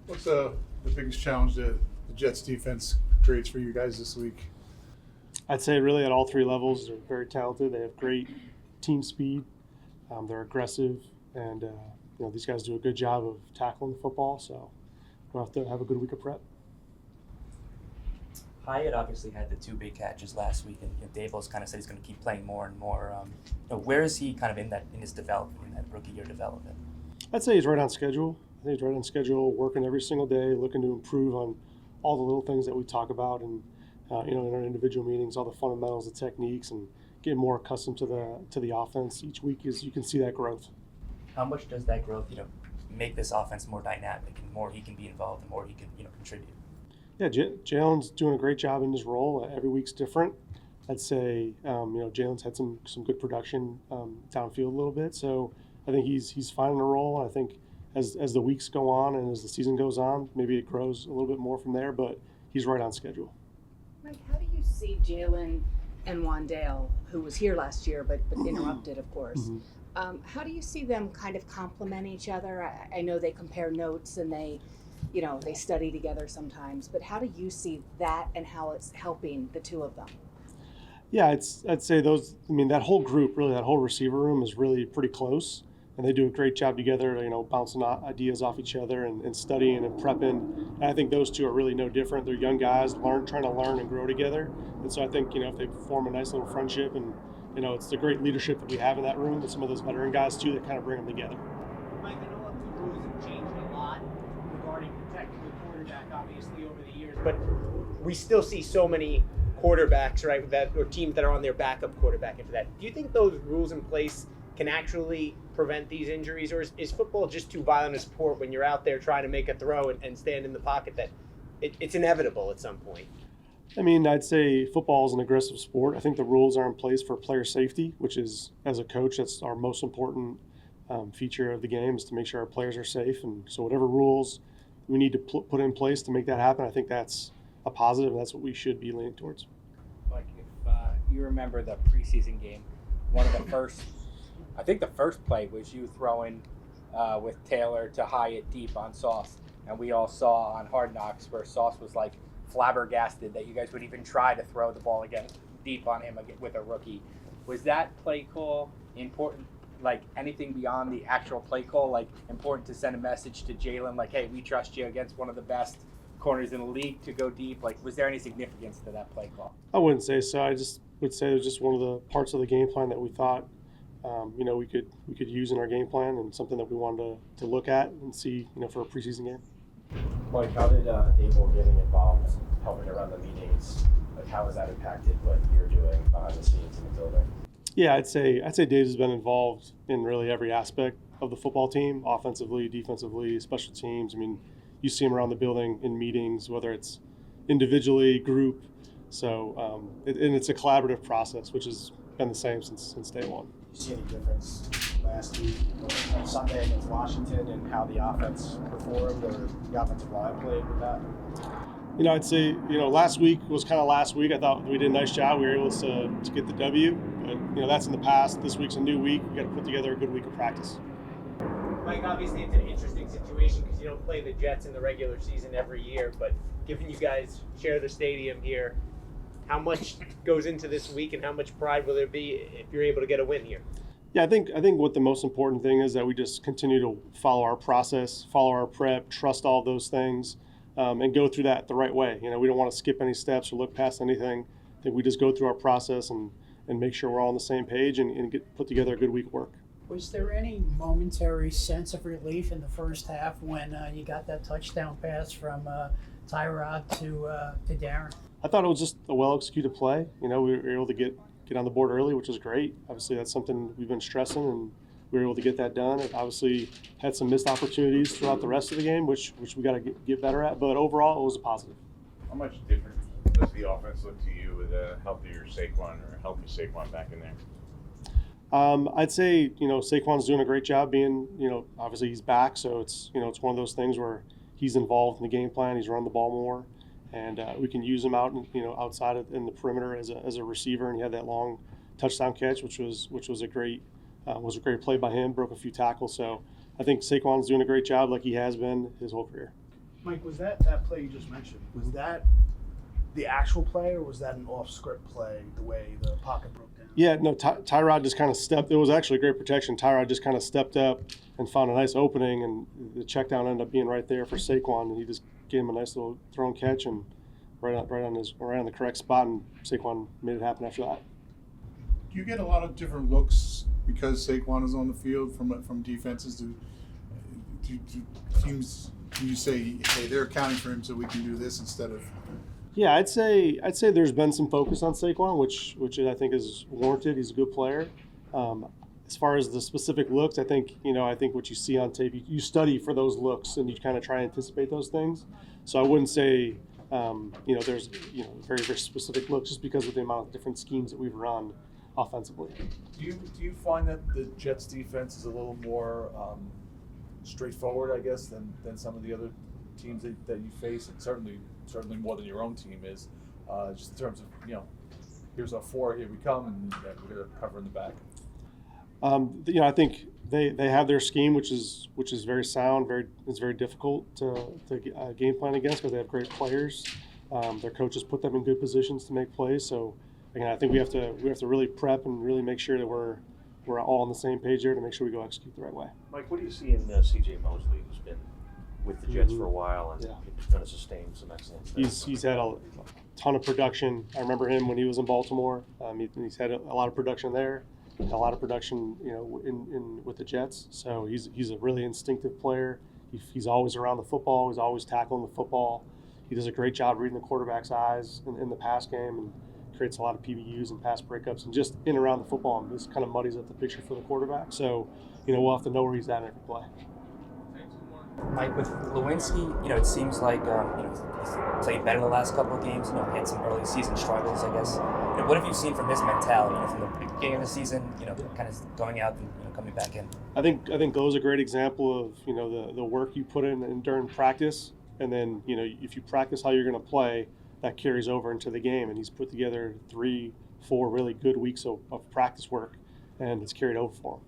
What's the biggest challenge that the Jets defense creates for you guys this week? I'd say really at all three levels, they're very talented. They have great team speed. They're aggressive, and these guys do a good job of tackling the football. So we'll have to have a good week of prep. Hyatt obviously had the 2 big catches last week, and Dave Bowels kind of said he's going to keep playing more and more. Where is he kind of in his development, in that rookie year development? I'd say he's right on schedule. I think he's right on schedule, working every single day, looking to improve on all the little things that we talk about, and in our individual meetings, all the fundamentals, the techniques, and getting more accustomed to the offense each week. You can see that growth. How much does that growth, make this offense more dynamic, and more he can be involved, and more he can, contribute? Yeah, Jaylen's doing a great job in his role. Every week's different. I'd say, Jaylen's had some good production downfield a little bit. So I think he's finding a role. I think as the weeks go on and as the season goes on, maybe it grows a little bit more from there. But he's right on schedule. Mike, how do you see Jaylen and Waddle, who was here last year but interrupted, of course? Mm-hmm. How do you see them kind of complement each other? I know they compare notes and they study together sometimes, but how do you see that and how it's helping the two of them? Yeah, I'd say that whole group, really, that whole receiver room is really pretty close, and they do a great job together, bouncing ideas off each other and studying and prepping. And I think those two are really no different. They're young guys trying to learn and grow together. And so I think, if they form a nice little friendship, and, it's the great leadership that we have in that room, and some of those veteran guys too that kind of bring them together. Mike, I know the rules have changed a lot regarding protecting the quarterback, obviously, over the years, but we still see so many quarterbacks, right, or teams that are on their backup quarterback into that. Do you think those rules in place can actually prevent these injuries, or is football just too violent a sport when you're out there trying to make a throw and stand in the pocket that it's inevitable at some point? I'd say football is an aggressive sport. I think the rules are in place for player safety, which is, as a coach, that's our most important feature of the game, is to make sure our players are safe. And so whatever rules we need to put in place to make that happen, I think that's a positive, and that's what we should be leaning towards. Like if you remember the preseason game, one of the first, I think the first play was you throwing with Taylor to Hyatt deep on Sauce, and we all saw on Hard Knocks where Sauce was like flabbergasted that you guys would even try to throw the ball again deep on him with a rookie. Was that play call important? Like anything beyond the actual play call, like important to send a message to Jaylen, like, hey, we trust you against one of the best corners in the league to go deep? Like, was there any significance to that play call? I wouldn't say so. I just would say it was just one of the parts of the game plan that we thought, we could use in our game plan, and something that we wanted to look at and see, for a preseason game. Mike, how did Dave Bowels getting involved, helping around the meetings, like how has that impacted what you're doing behind the scenes in the building? Yeah, I'd say Dave has been involved in really every aspect of the football team, offensively, defensively, special teams. You see him around the building in meetings, whether it's individually, group. So, and it's a collaborative process, which has been the same since day one. Did you see any difference last week or Sunday against Washington and how the offense performed, or the offensive line played with that? I'd say, last week was kind of last week. I thought we did a nice job. We were able to get the W. But, that's in the past. This week's a new week. We got to put together a good week of practice. Mike, obviously it's an interesting situation because you don't play the Jets in the regular season every year, but given you guys share the stadium here, how much goes into this week and how much pride will there be if you're able to get a win here? Yeah, I think what the most important thing is that we just continue to follow our process, follow our prep, trust all those things, and go through that the right way. We don't want to skip any steps or look past anything. I think we just go through our process and make sure we're all on the same page and put together a good week of work. Was there any momentary sense of relief in the first half when you got that touchdown pass from Tyrod to Darren? I thought it was just a well-executed play. We were able to get on the board early, which was great. Obviously, that's something we've been stressing, and we were able to get that done. It obviously had some missed opportunities throughout the rest of the game, which we got to get better at. But overall, it was a positive. How much different does the offense look to you with a healthier Saquon or a healthy Saquon back in there? I'd say, Saquon's doing a great job being, obviously he's back. So it's one of those things where he's involved in the game plan. He's run the ball more, and we can use him out, outside in the perimeter as a receiver. And he had that long touchdown catch, which was a great play by him. Broke a few tackles. So I think Saquon's doing a great job, like he has been his whole career. Mike, was that play you just mentioned, was that the actual play or was that an off-script play, the way the pocket broke down? Yeah, no, Tyrod just kind of stepped. It was actually great protection. Tyrod just kind of stepped up and found a nice opening, and the check down ended up being right there for Saquon, and he just gave him a nice little throw and catch, and right on the correct spot, and Saquon made it happen after that. Do you get a lot of different looks because Saquon is on the field from defenses? Do teams, do you say, hey, they're accounting for him, so we can do this instead of? Yeah, I'd say there's been some focus on Saquon, which I think is warranted. He's a good player. As far as the specific looks, I think what you see on tape, you study for those looks and you kind of try and anticipate those things. So I wouldn't say there's very, very specific looks just because of the amount of different schemes that we've run offensively. Do you find that the Jets defense is a little more straightforward, I guess, than some of the other teams that you face, and certainly more than your own team is, just in terms of, here's our 4, here we come, and we're going to cover in the back? I think they have their scheme, which is very sound. It's very difficult to game plan against, but they have great players. Their coaches put them in good positions to make plays. So again, I think we have to really prep and really make sure that we're all on the same page there to make sure we go execute the right way. Mike, what do you see in C.J. Mosley, who's been with the Jets for a while and is going to sustain some excellence? He's had a ton of production. I remember him when he was in Baltimore. He's had a lot of production there. A lot of production, with the Jets. So he's a really instinctive player. He's always around the football. He's always tackling the football. He does a great job reading the quarterback's eyes in the pass game and creates a lot of PBUs and pass breakups and just in and around the football. And this kind of muddies up the picture for the quarterback. So, we'll have to know where he's at in every play. Mike, with Lewinsky, it seems like he's played better the last couple of games. He had some early season struggles, I guess. What have you seen from his mentality? From the beginning of the season, kind of going out and coming back in. I think those are a great example of the work you put in during practice, and then if you practice how you're going to play, that carries over into the game. And he's put together 3-4 really good weeks of practice work, and it's carried over for him.